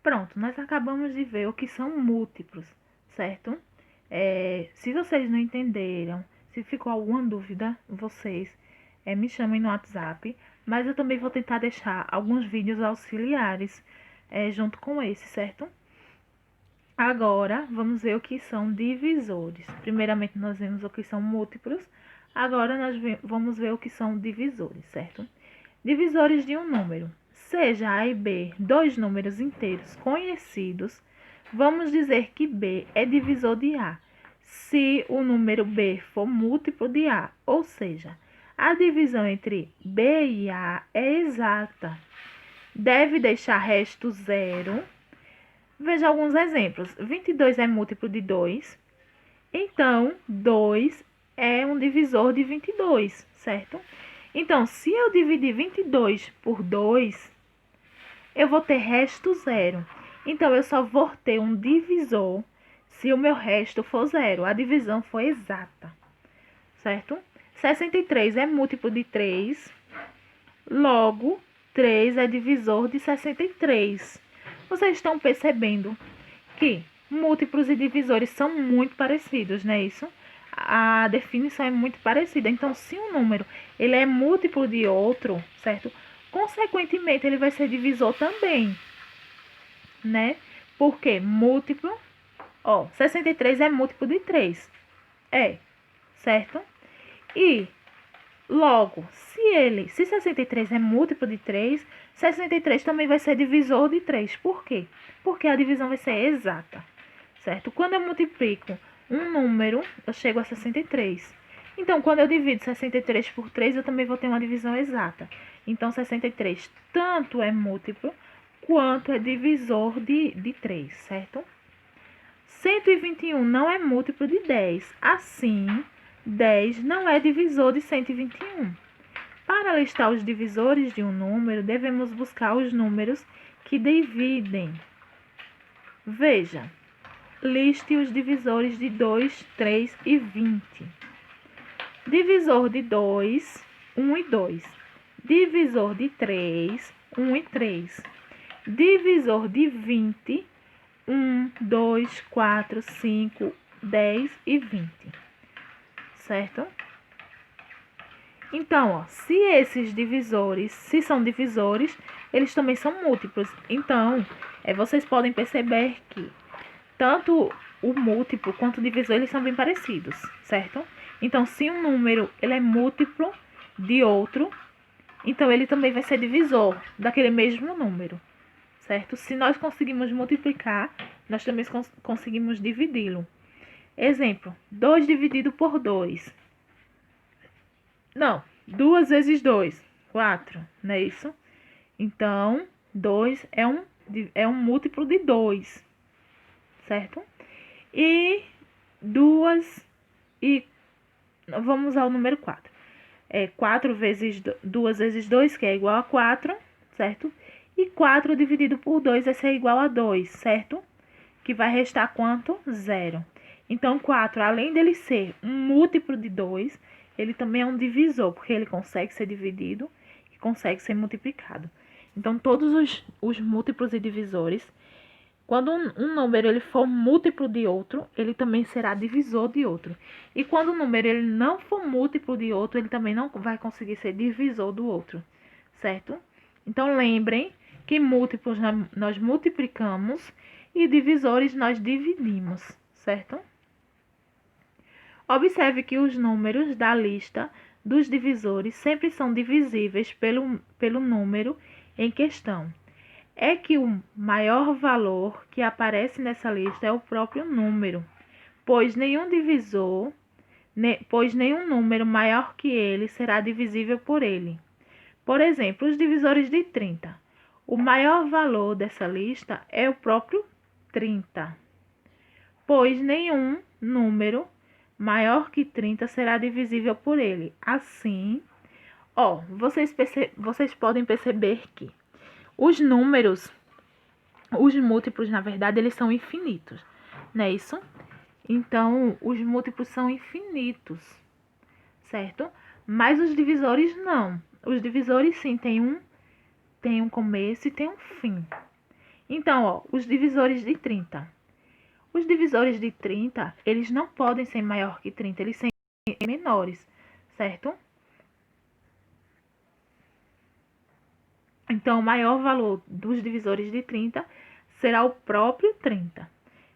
Pronto, nós acabamos de ver o que são múltiplos, certo? Se vocês não entenderam, se ficou alguma dúvida, vocês me chamem no WhatsApp, mas eu também vou tentar deixar alguns vídeos auxiliares junto com esse, certo? Agora, vamos ver o que são divisores. Primeiramente, nós vimos o que são múltiplos, agora nós vamos ver o que são divisores, certo? Divisores de um número. Seja A e B dois números inteiros conhecidos, vamos dizer que B é divisor de A, se o número B for múltiplo de A, ou seja, a divisão entre B e A é exata. Deve deixar resto zero. Veja alguns exemplos. 22 é múltiplo de 2, então 2 é um divisor de 22, certo? Então, se eu dividir 22 por 2, eu vou ter resto zero. Então, eu só vou ter um divisor se o meu resto for zero. A divisão foi exata, certo? 63 é múltiplo de 3, logo, 3 é divisor de 63. Vocês estão percebendo que múltiplos e divisores são muito parecidos, não é isso? A definição é muito parecida. Então, se um número ele é múltiplo de outro, certo? Consequentemente, ele vai ser divisor também, né? Porque múltiplo, 63 é múltiplo de 3. Certo? E logo, se 63 é múltiplo de 3, 63 também vai ser divisor de 3. Por quê? Porque a divisão vai ser exata, certo? Quando eu multiplico um número, eu chego a 63. Então, quando eu divido 63 por 3, eu também vou ter uma divisão exata. Então, 63 tanto é múltiplo quanto é divisor de 3, certo? 121 não é múltiplo de 10. Assim, 10 não é divisor de 121. Para listar os divisores de um número, devemos buscar os números que dividem. Veja, liste os divisores de 2, 3 e 20. Divisor de 2, 1 e 2. Divisor de 3, 1 e 3. Divisor de 20, 1, 2, 4, 5, 10 e 20. Certo? Então, se esses divisores, se são divisores, eles também são múltiplos. Então, vocês podem perceber que tanto o múltiplo quanto o divisor, eles são bem parecidos, certo? Então, se um número ele é múltiplo de outro, então ele também vai ser divisor daquele mesmo número, certo? Se nós conseguimos multiplicar, nós também conseguimos dividi-lo. Exemplo, 2 dividido por 2. Não, 2 vezes 2, 4, não é isso? Então, 2 é um múltiplo de 2, certo? E 2 e... Vamos ao número 4. 4 vezes 2 vezes 2, que é igual a 4, certo? E 4 dividido por 2 vai ser igual a 2, certo? Que vai restar quanto? 0. Então, 4, além dele ser um múltiplo de 2, ele também é um divisor, porque ele consegue ser dividido e consegue ser multiplicado. Então, todos os múltiplos e divisores, quando um número ele for múltiplo de outro, ele também será divisor de outro. E quando o número ele não for múltiplo de outro, ele também não vai conseguir ser divisor do outro, certo? Então, lembrem que múltiplos nós multiplicamos e divisores nós dividimos, certo? Observe que os números da lista dos divisores sempre são divisíveis pelo número em questão. É que o maior valor que aparece nessa lista é o próprio número, pois nenhum número maior que ele será divisível por ele. Por exemplo, os divisores de 30. O maior valor dessa lista é o próprio 30, pois nenhum número maior que 30 será divisível por ele. Assim, vocês podem perceber que os números, os múltiplos, na verdade, eles são infinitos, não é isso? Então, os múltiplos são infinitos, certo? Mas os divisores não. Os divisores, sim, tem um começo e tem um fim. Então, ó, os divisores de 30. Os divisores de 30, eles não podem ser maior que 30, eles são menores, certo? Então, o maior valor dos divisores de 30 será o próprio 30.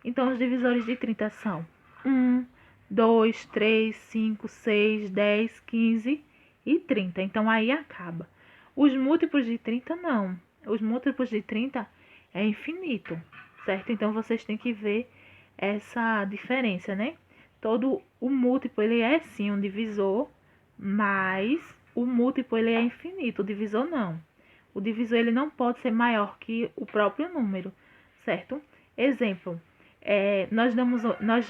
Então, os divisores de 30 são 1, 2, 3, 5, 6, 10, 15 e 30. Então, aí acaba. Os múltiplos de 30, não. Os múltiplos de 30 é infinito, certo? Então, vocês têm que ver essa diferença, né? Todo o múltiplo, ele é sim um divisor, mas o múltiplo, ele é infinito, o divisor não. O divisor ele não pode ser maior que o próprio número, certo? Exemplo, nós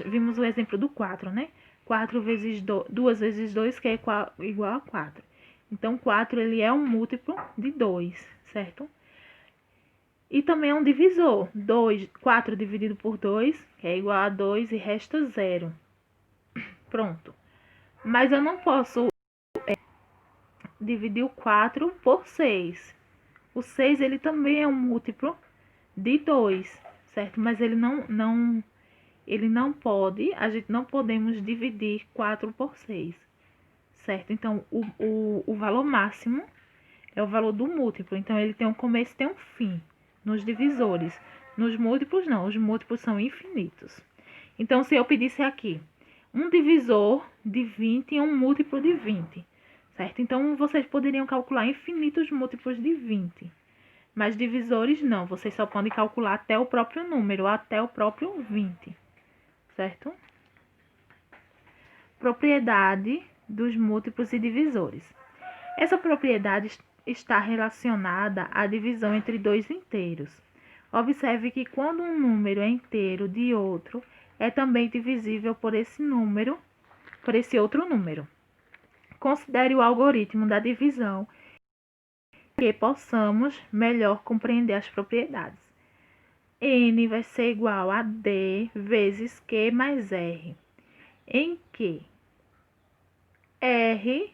vimos o exemplo do 4, né? 4 vezes 2 vezes 2, que é igual a 4. Então, 4 ele é um múltiplo de 2, certo? E também é um divisor. 4 dividido por 2, que é igual a 2 e resta 0. Pronto. Mas eu não posso dividir o 4 por 6. O 6 ele também é um múltiplo de 2, certo? Mas ele não pode, a gente não podemos dividir 4 por 6, certo? Então, o valor máximo é o valor do múltiplo. Então, ele tem um começo e tem um fim nos divisores. Nos múltiplos, não. Os múltiplos são infinitos. Então, se eu pedisse aqui um divisor de 20 e um múltiplo de 20, certo? Então, vocês poderiam calcular infinitos múltiplos de 20. Mas divisores não, vocês só podem calcular até o próprio número, até o próprio 20, certo? Propriedade dos múltiplos e divisores. Essa propriedade está relacionada à divisão entre dois inteiros. Observe que quando um número é inteiro de outro, é também divisível por esse número, por esse outro número. Considere o algoritmo da divisão que possamos melhor compreender as propriedades. N vai ser igual a D vezes Q mais R, em que R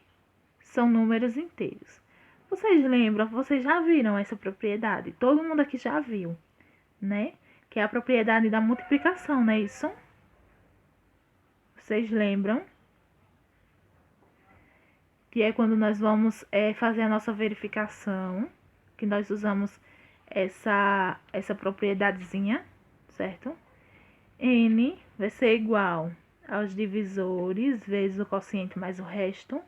são números inteiros. Vocês lembram? Vocês já viram essa propriedade? Todo mundo aqui já viu, né? Que é a propriedade da multiplicação, não é isso? Vocês lembram? Que é quando nós vamos fazer a nossa verificação, que nós usamos essa propriedadezinha, certo? N vai ser igual aos divisores vezes o quociente mais o resto.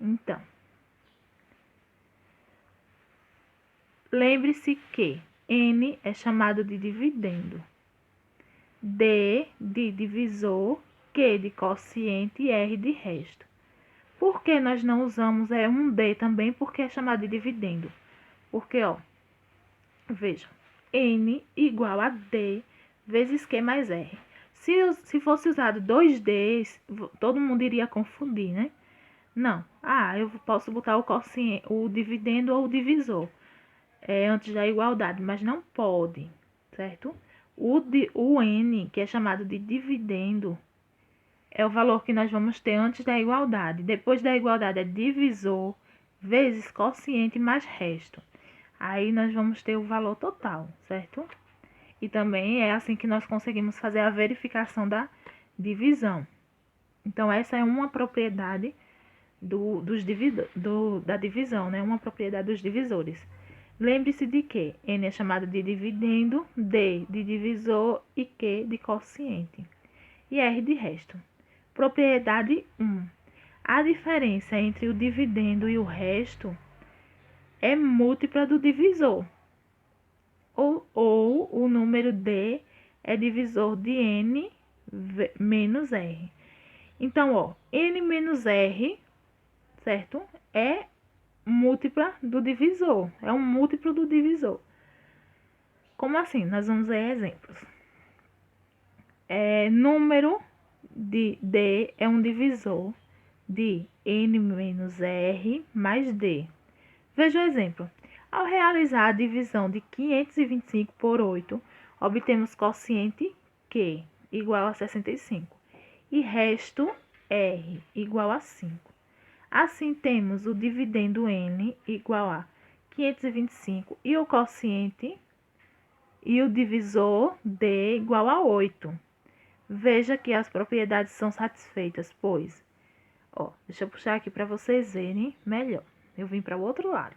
Então, lembre-se que N é chamado de dividendo, D de divisor, Q de quociente e R de resto. Por que nós não usamos um D também? Porque é chamado de dividendo. Porque, ó, vejam, N igual a D vezes Q mais R. Se fosse usado 2Ds, todo mundo iria confundir, né? Não. Eu posso botar o quociente, o dividendo ou o divisor antes da igualdade, mas não pode, certo? O N, que é chamado de dividendo, é o valor que nós vamos ter antes da igualdade. Depois da igualdade é divisor vezes quociente mais resto. Aí nós vamos ter o valor total, certo? E também é assim que nós conseguimos fazer a verificação da divisão. Então, essa é uma propriedade da divisão, né? Uma propriedade dos divisores. Lembre-se de que N é chamado de dividendo, D de divisor e Q de quociente. E R de resto. Propriedade 1. A diferença entre o dividendo e o resto é múltipla do divisor. Ou o número D é divisor de N menos R. Então, ó, N menos R, certo? É múltipla do divisor. É um múltiplo do divisor. Como assim? Nós vamos ver exemplos. Número de D é um divisor de N menos R mais D. Veja o exemplo. Ao realizar a divisão de 525 por 8, obtemos quociente Q igual a 65 e resto R igual a 5. Assim, temos o dividendo N igual a 525 e o quociente e o divisor D igual a 8. Veja que as propriedades são satisfeitas, pois... deixa eu puxar aqui para vocês verem melhor. Eu vim para o outro lado.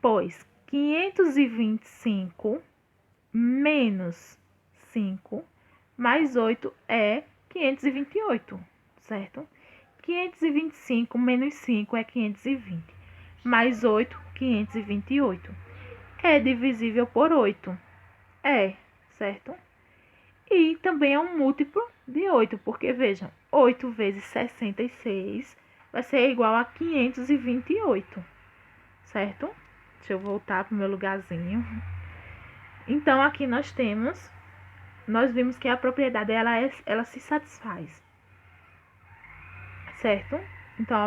Pois 525 menos 5 mais 8 é 528, certo? 525 menos 5 é 520, mais 8, 528. É divisível por 8, certo? E também é um múltiplo de 8, porque, vejam, 8 vezes 66 vai ser igual a 528, certo? Deixa eu voltar para o meu lugarzinho. Então, aqui nós vimos que a propriedade, ela se satisfaz, certo? Então,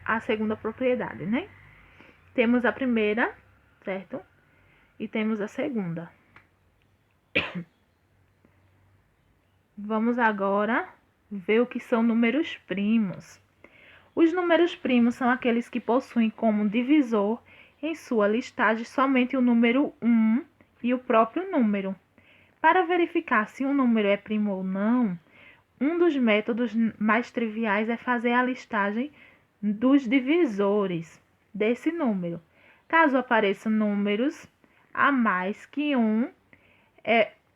a segunda propriedade, né? Temos a primeira, certo? E temos a segunda. Vamos agora ver o que são números primos. Os números primos são aqueles que possuem como divisor em sua listagem somente o número 1 e o próprio número. Para verificar se um número é primo ou não, um dos métodos mais triviais é fazer a listagem dos divisores desse número. Caso apareçam números a mais que 1,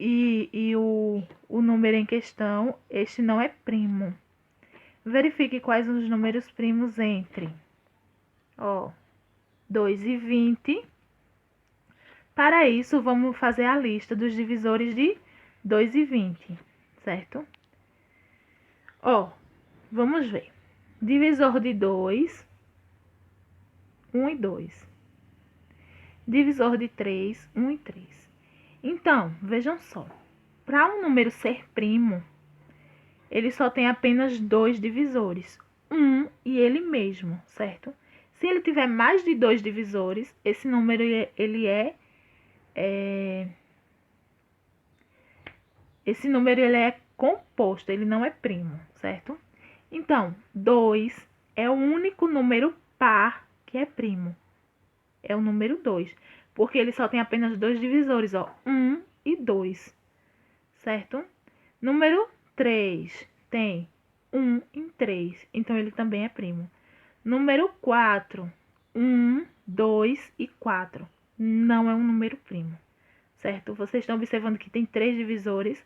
e o número em questão, este não é primo. Verifique quais os números primos entre 2 e 20. Para isso, vamos fazer a lista dos divisores de 2 e 20, certo? Vamos ver. Divisor de 2, 1 e 2. Divisor de 3, 1 e 3. Então, vejam só. Para um número ser primo, ele só tem apenas 2 divisores, 1 e ele mesmo, certo? Se ele tiver mais de 2 divisores, esse número ele é composto, ele não é primo, certo? Então, 2 é o único número par que é primo. É o número 2, porque ele só tem apenas 2 divisores, 1 e 2, certo? Número 3 tem 1 em 3, então ele também é primo. Número 4, 1, 2 e 4, não é um número primo, certo? Vocês estão observando que tem 3 divisores,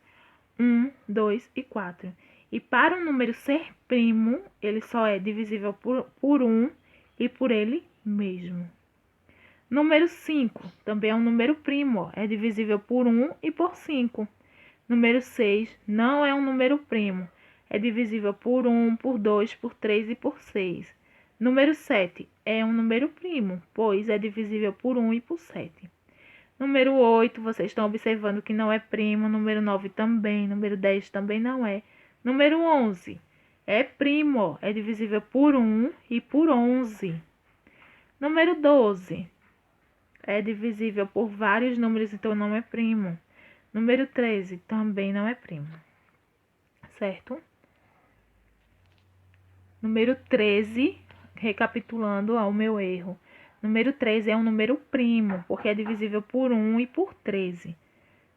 1, 2 e 4. E para um número ser primo, ele só é divisível por 1 e por ele mesmo. Número 5 também é um número primo, é divisível por 1 e por 5. Número 6 não é um número primo, é divisível por 1, por 2, por 3 e por 6. Número 7 é um número primo, pois é divisível por 1 e por 7. Número 8, vocês estão observando que não é primo. Número 9 também, número 10 também não é. Número 11 é primo, é divisível por 1 e por 11. Número 12 é divisível por vários números, então não é primo. Número 13 também não é primo, certo? Número 13, recapitulando ao meu erro. Número 13 é um número primo, porque é divisível por 1 e por 13,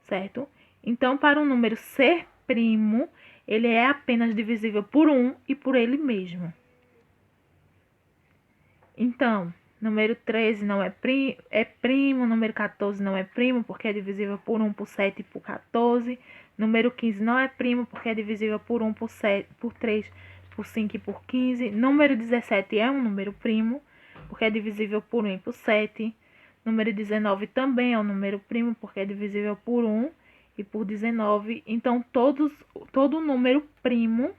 certo? Então, para um número ser primo, ele é apenas divisível por 1 e por ele mesmo. Então, número 13 não é primo, número 14 não é primo, porque é divisível por 1, por 7 e por 14. Número 15 não é primo, porque é divisível por 1, por 7, por 3, por 5 e por 15. Número 17 é um número primo, porque é divisível por 1 e por 7. Número 19 também é um número primo, porque é divisível por 1 e por 19. Então, todo número primo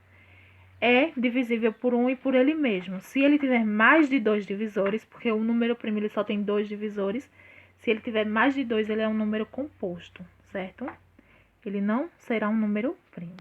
é divisível por 1 e por ele mesmo. Se ele tiver mais de 2 divisores, porque o número primo ele só tem 2 divisores, se ele tiver mais de 2, ele é um número composto, certo? Ele não será um número primo.